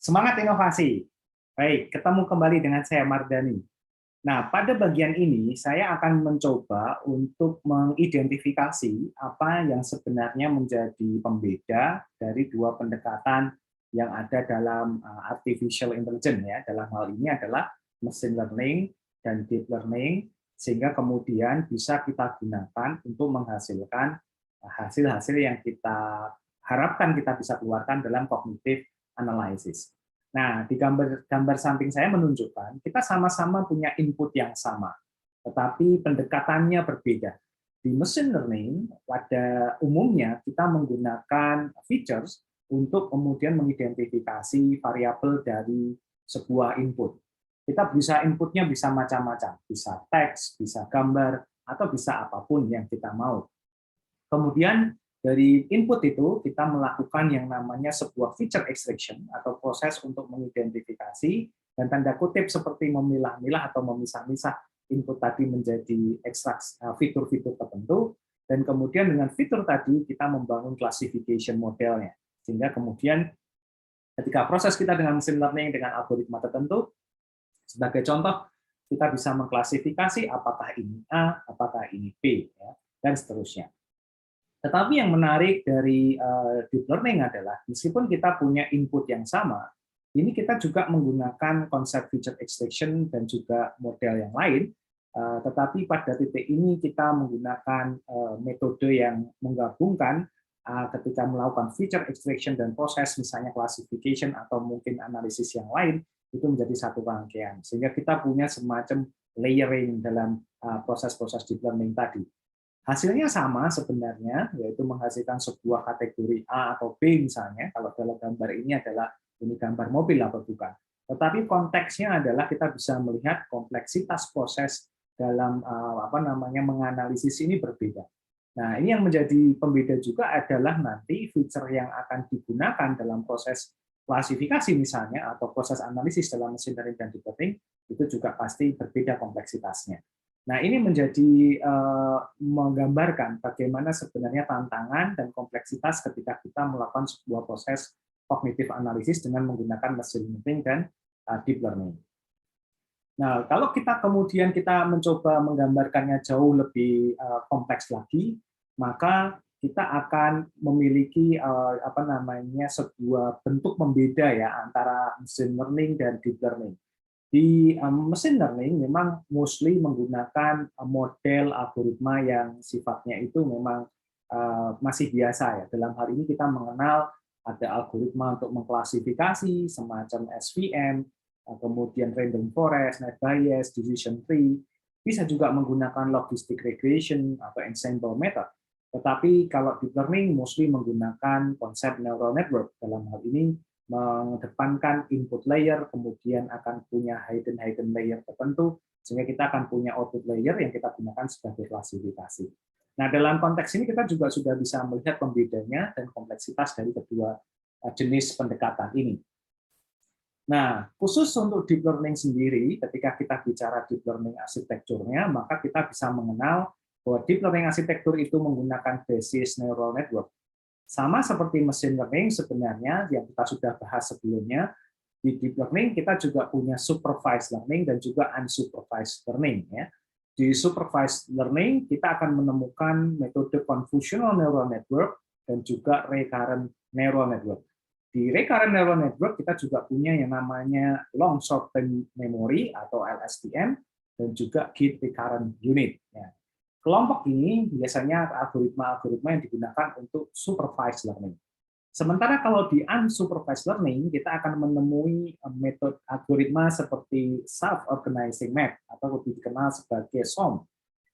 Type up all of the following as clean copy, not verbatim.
Semangat inovasi. Baik, ketemu kembali dengan saya Mardani. Nah, pada bagian ini saya akan mencoba untuk mengidentifikasi apa yang sebenarnya menjadi pembeda dari dua pendekatan yang ada dalam artificial intelligence ya. Dalam hal ini adalah machine learning dan deep learning, sehingga kemudian bisa kita gunakan untuk menghasilkan hasil-hasil yang kita harapkan kita bisa keluarkan dalam cognitive analysis. Nah, di gambar samping saya menunjukkan kita sama-sama punya input yang sama, tetapi pendekatannya berbeda. Di machine learning, pada umumnya kita menggunakan features untuk kemudian mengidentifikasi variabel dari sebuah input. Kita bisa inputnya bisa macam-macam, bisa teks, bisa gambar, atau bisa apapun yang kita mau. Kemudian dari input itu kita melakukan yang namanya sebuah feature extraction atau proses untuk mengidentifikasi dan tanda kutip seperti memilah-milah atau memisah-misah input tadi menjadi fitur-fitur tertentu, dan kemudian dengan fitur tadi kita membangun classification modelnya, sehingga kemudian ketika proses kita dengan machine learning dengan algoritma tertentu, sebagai contoh kita bisa mengklasifikasi apakah ini A, apakah ini B, ya, dan seterusnya. Tetapi yang menarik dari deep learning adalah meskipun kita punya input yang sama, ini kita juga menggunakan konsep feature extraction dan juga model yang lain, tetapi pada titik ini kita menggunakan metode yang menggabungkan ketika melakukan feature extraction dan proses misalnya classification atau mungkin analisis yang lain, itu menjadi satu rangkaian. Sehingga kita punya semacam layering dalam proses-proses deep learning tadi. Hasilnya sama sebenarnya, yaitu menghasilkan sebuah kategori A atau B misalnya, kalau dalam gambar ini adalah ini gambar mobil atau bukan. Tetapi konteksnya adalah kita bisa melihat kompleksitas proses dalam menganalisis ini berbeda. Nah, ini yang menjadi pembeda juga adalah nanti feature yang akan digunakan dalam proses klasifikasi misalnya atau proses analisis dalam machine learning dan deep learning itu juga pasti berbeda kompleksitasnya. Nah, ini menjadi menggambarkan bagaimana sebenarnya tantangan dan kompleksitas ketika kita melakukan sebuah proses cognitive analysis dengan menggunakan machine learning dan deep learning. Nah, kalau kita kemudian mencoba menggambarkannya jauh lebih kompleks lagi, maka kita akan memiliki sebuah bentuk pembeda ya antara machine learning dan deep learning. Di machine learning memang mostly menggunakan model algoritma yang sifatnya itu memang masih biasa ya. Dalam hal ini kita mengenal ada algoritma untuk mengklasifikasi semacam SVM, kemudian random forest, net bias, decision tree, bisa juga menggunakan logistic regression atau ensemble method. Tetapi kalau deep learning mostly menggunakan konsep neural network. Dalam hal ini mengedepankan input layer, kemudian akan punya hidden layer tertentu, sehingga kita akan punya output layer yang kita gunakan sebagai klasifikasi. Nah, dalam konteks ini kita juga sudah bisa melihat pembedanya dan kompleksitas dari kedua jenis pendekatan ini. Nah, khusus untuk deep learning sendiri, ketika kita bicara deep learning arsitekturnya, maka kita bisa mengenal bahwa deep learning arsitektur itu menggunakan basis neural network. Sama seperti machine learning sebenarnya yang kita sudah bahas sebelumnya, di deep learning kita juga punya supervised learning dan juga unsupervised learning. Ya. Di supervised learning kita akan menemukan metode convolutional neural network dan juga recurrent neural network. Di recurrent neural network kita juga punya yang namanya long short term memory atau LSTM dan juga gate recurrent unit. Ya. Kelompok ini biasanya algoritma-algoritma yang digunakan untuk supervised learning. Sementara kalau di unsupervised learning, kita akan menemui metode algoritma seperti self-organizing map, atau lebih dikenal sebagai SOM.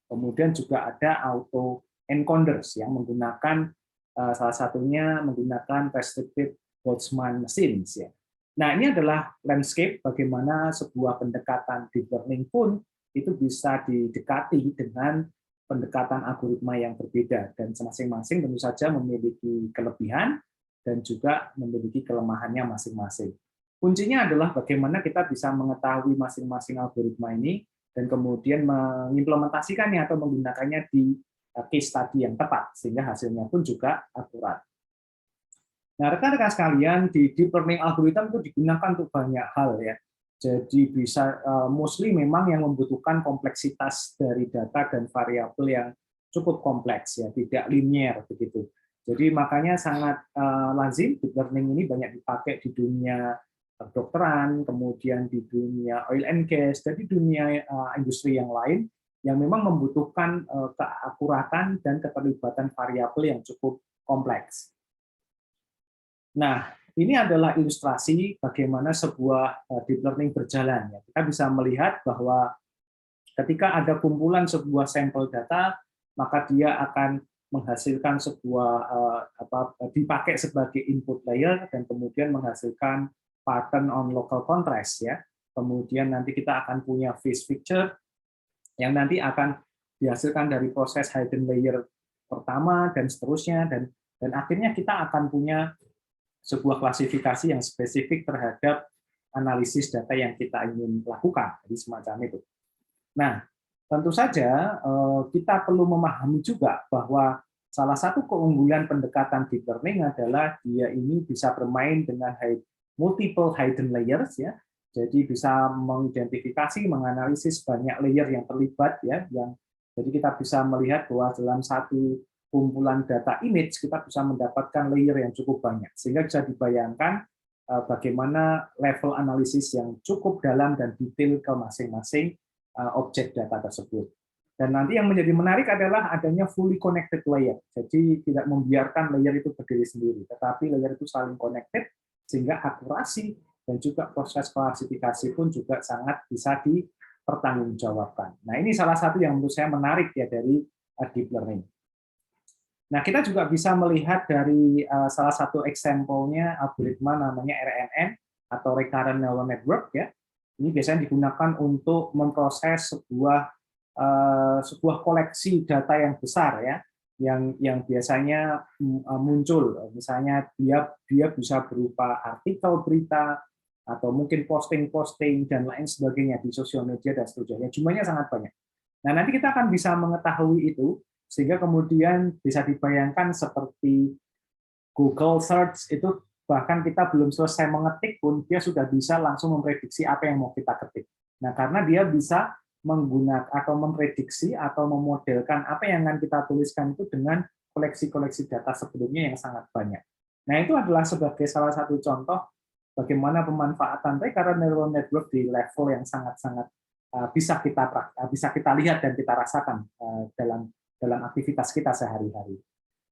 Kemudian juga ada auto-encoders yang menggunakan, salah satunya menggunakan restricted Boltzmann machines. Ya. Nah, ini adalah landscape bagaimana sebuah pendekatan deep learning pun itu bisa didekati dengan pendekatan algoritma yang berbeda, dan masing-masing tentu saja memiliki kelebihan dan juga memiliki kelemahannya masing-masing. Kuncinya adalah bagaimana kita bisa mengetahui masing-masing algoritma ini dan kemudian mengimplementasikannya atau menggunakannya di case study yang tepat, sehingga hasilnya pun juga akurat. Nah, rekan-rekan sekalian, di deep learning algorithm itu digunakan untuk banyak hal ya. Jadi bisa mostly memang yang membutuhkan kompleksitas dari data dan variabel yang cukup kompleks ya, tidak linear begitu. Jadi makanya sangat lazim deep learning ini banyak dipakai di dunia kedokteran, kemudian di dunia oil and gas, dan di dunia industri yang lain yang memang membutuhkan keakuratan dan keterlibatan variabel yang cukup kompleks. Nah, ini adalah ilustrasi bagaimana sebuah deep learning berjalan. Kita bisa melihat bahwa ketika ada kumpulan sebuah sampel data, maka dia akan menghasilkan sebuah dipakai sebagai input layer dan kemudian menghasilkan pattern on local contrast ya. Kemudian nanti kita akan punya phase picture yang nanti akan dihasilkan dari proses hidden layer pertama dan seterusnya, dan akhirnya kita akan punya sebuah klasifikasi yang spesifik terhadap analisis data yang kita ingin lakukan, jadi semacam itu. Nah, tentu saja kita perlu memahami juga bahwa salah satu keunggulan pendekatan deep learning adalah dia ini bisa bermain dengan multiple hidden layers ya. Jadi bisa mengidentifikasi, menganalisis banyak layer yang terlibat ya, jadi kita bisa melihat bahwa dalam satu kumpulan data image kita bisa mendapatkan layer yang cukup banyak, sehingga bisa dibayangkan bagaimana level analisis yang cukup dalam dan detail ke masing-masing objek data tersebut. Dan nanti yang menjadi menarik adalah adanya fully connected layer. Jadi tidak membiarkan layer itu berdiri sendiri, tetapi layer itu saling connected sehingga akurasi dan juga proses klasifikasi pun juga sangat bisa dipertanggungjawabkan. Nah, ini salah satu yang menurut saya menarik ya dari deep learning. Nah, kita juga bisa melihat dari salah satu example-nya algoritma namanya RNN atau Recurrent Neural Network ya. Ini biasanya digunakan untuk memproses sebuah koleksi data yang besar ya, yang biasanya muncul. Misalnya dia bisa berupa artikel berita atau mungkin posting-posting dan lain sebagainya di sosial media dan seterusnya. Jumlahnya sangat banyak. Nah, nanti kita akan bisa mengetahui itu sehingga kemudian bisa dibayangkan seperti Google Search itu, bahkan kita belum selesai mengetik pun dia sudah bisa langsung memprediksi apa yang mau kita ketik. Nah, karena dia bisa menggunakan atau memprediksi atau memodelkan apa yang akan kita tuliskan itu dengan koleksi-koleksi data sebelumnya yang sangat banyak. Nah, itu adalah sebagai salah satu contoh bagaimana pemanfaatan recurrent neural network di level yang sangat-sangat bisa kita lihat dan kita rasakan dalam aktivitas kita sehari-hari.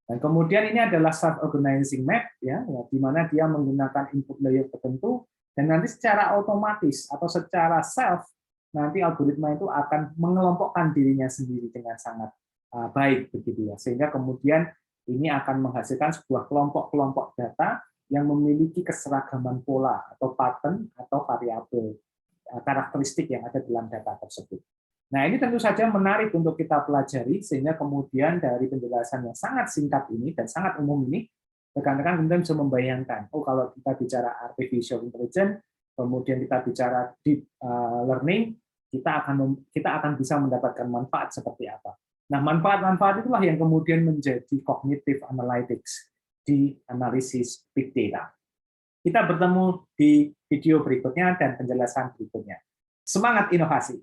Dan kemudian ini adalah self-organizing map, ya, di mana dia menggunakan input layer tertentu, dan nanti secara otomatis atau secara self, nanti algoritma itu akan mengelompokkan dirinya sendiri dengan sangat baik, begitu ya. Sehingga kemudian ini akan menghasilkan sebuah kelompok-kelompok data yang memiliki keseragaman pola atau pattern atau variabel karakteristik yang ada dalam data tersebut. Nah, ini tentu saja menarik untuk kita pelajari, sehingga kemudian dari penjelasan yang sangat singkat ini dan sangat umum ini, rekan-rekan kemudian bisa membayangkan, oh kalau kita bicara artificial intelligence, kemudian kita bicara deep learning, kita akan bisa mendapatkan manfaat seperti apa. Nah, manfaat-manfaat itulah yang kemudian menjadi cognitive analytics di analisis big data. Kita bertemu di video berikutnya dan penjelasan berikutnya. Semangat inovasi!